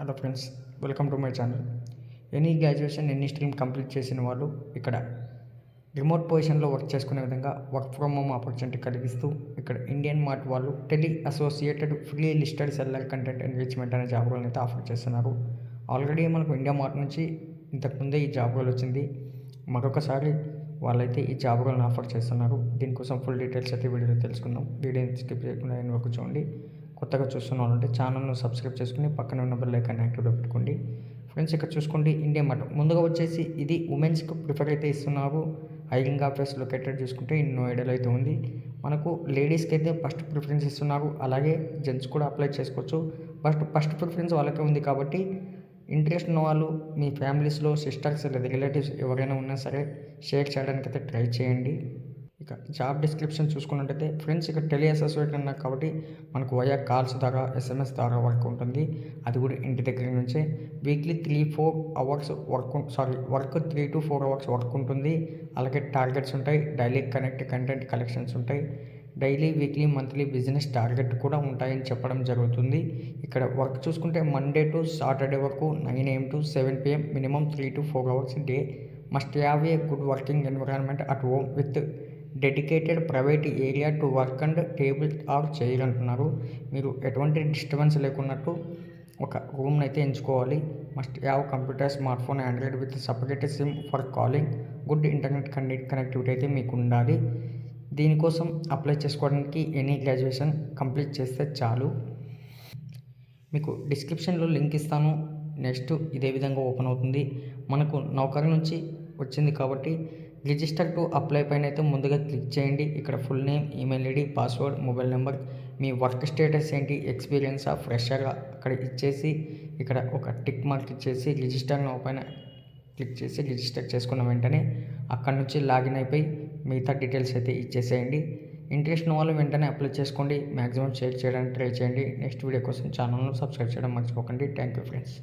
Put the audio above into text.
Hello friends, welcome to my channel. Any graduation any stream complete చేసిన వాళ్ళు ఇక్కడ remote పొజిషన్లో వర్క్ చేసుకునే విధంగా వర్క్ ఫ్రమ్ హోమ్ ఆపర్చునిటీ కలిగిస్తూ ఇక్కడ ఇండియన్ మార్ట్ వాళ్ళు tele associated free listed seller content enrichment అనే జాబ్ రోల్ని అయితే ఆఫర్ చేస్తున్నారు. ఆల్రెడీ మనకు ఇండియా మార్ట్ నుంచి ఇంతకుముందే ఈ జాబ్ రోల్ వచ్చింది. మరొకసారి వాళ్ళైతే ఈ జాబ్ రోల్ని ఆఫర్ చేస్తున్నారు. దీనికోసం ఫుల్ డీటెయిల్స్ అయితే వీడియోలో తెలుసుకుందాం. వీడియోని స్కిప్ చేయకుండా నేను వరకు చూడండి. కొత్తగా చూస్తున్న వాళ్ళంటే ఛానల్ను సబ్స్క్రైబ్ చేసుకుని పక్కన ఉన్న బెల్ ఐకాన్ యాక్టివ్లో పెట్టుకోండి. ఫ్రెండ్స్, ఇక్కడ చూసుకోండి ఇండియా మార్ట్ ముందుగా వచ్చేసి ఇది ఉమెన్స్కి ప్రిఫర్ అయితే ఇస్తున్నారు. హైరింగ్ ఆఫీస్ లొకేటెడ్ చూసుకుంటే నోయిడాలో అయితే ఉంది. మనకు లేడీస్కి అయితే ఫస్ట్ ప్రిఫరెన్స్ ఇస్తున్నారు. అలాగే జెంట్స్ కూడా అప్లై చేసుకోవచ్చు. ఫస్ట్ ప్రిఫరెన్స్ వాళ్ళకే ఉంది కాబట్టి ఇంట్రెస్ట్ ఉన్న వాళ్ళు మీ ఫ్యామిలీస్లో సిస్టర్స్ లేదా రిలేటివ్స్ ఎవరైనా ఉన్నా సరే షేర్ చేయడానికి అయితే ట్రై చేయండి. ఇక జాబ్ డిస్క్రిప్షన్ చూసుకున్నట్టయితే ఫ్రెండ్స్, ఇక్కడ టెలి అసోసియేట్ అన్నారు కాబట్టి మనకు వయా కాల్స్ ద్వారా SMS ద్వారా వర్క్ ఉంటుంది. అది కూడా ఇంటి దగ్గర నుంచే weekly 3-4 hours work 3 to 4 hours work ఉంటుంది. అలాగే టార్గెట్స్ ఉంటాయి. డైలీ కంటెంట్ కలెక్షన్స్ ఉంటాయి. Daily weekly monthly business target కూడా ఉంటాయని చెప్పడం జరుగుతుంది. ఇక్కడ వర్క్ చూసుకుంటే మండే టు సాటర్డే వరకు 9 AM to 7 PM minimum 3 to 4 hours day. Must have a good working environment at home with dedicated private area to work and table or chair అంటున్నారు. మీరు ఎటువంటి డిస్టర్బెన్స్ లేకున్నట్టు ఒక రూమ్ని అయితే ఎంచుకోవాలి. Must have computer, smartphone, Android with separate SIM for calling. Good internet connectivity అయితే మీకు ఉండాలి. దీనికోసం అప్లై చేసుకోవడానికి ఎనీ గ్రాడ్యుయేషన్ కంప్లీట్ చేస్తే చాలు. మీకు డిస్క్రిప్షన్లో లింక్ ఇస్తాను. నెక్స్ట్ ఇదే విధంగా ఓపెన్ అవుతుంది. మనకు నౌకరీ నుంచి వచ్చింది కాబట్టి రిజిస్టర్ టు అప్లై పైన అయితే ముందుగా క్లిక్ చేయండి. ఇక్కడ full name, email ID, password, mobile number, మీ వర్క్ స్టేటస్ ఏంటి, ఎక్స్పీరియన్సా, ఫ్రెషర్గా అక్కడ ఇచ్చేసి ఇక్కడ ఒక టిక్ మార్క్ ఇచ్చేసి రిజిస్టర్ నౌ పైన క్లిక్ చేసి రిజిస్టర్ చేసుకున్న వెంటనే అక్కడ నుంచి లాగిన్ అయిపోయి మిగతా డీటెయిల్స్ అయితే ఇచ్చేసేయండి. ఇంట్రెస్ట్ ఉన్న వాళ్ళు వెంటనే అప్లై చేసుకోండి. మ్యాక్సిమం షేర్ చేయడానికి ట్రై చేయండి. నెక్స్ట్ వీడియో కోసం ఛానల్ను సబ్స్క్రైబ్ చేయడం మర్చిపోకండి. Thank you friends.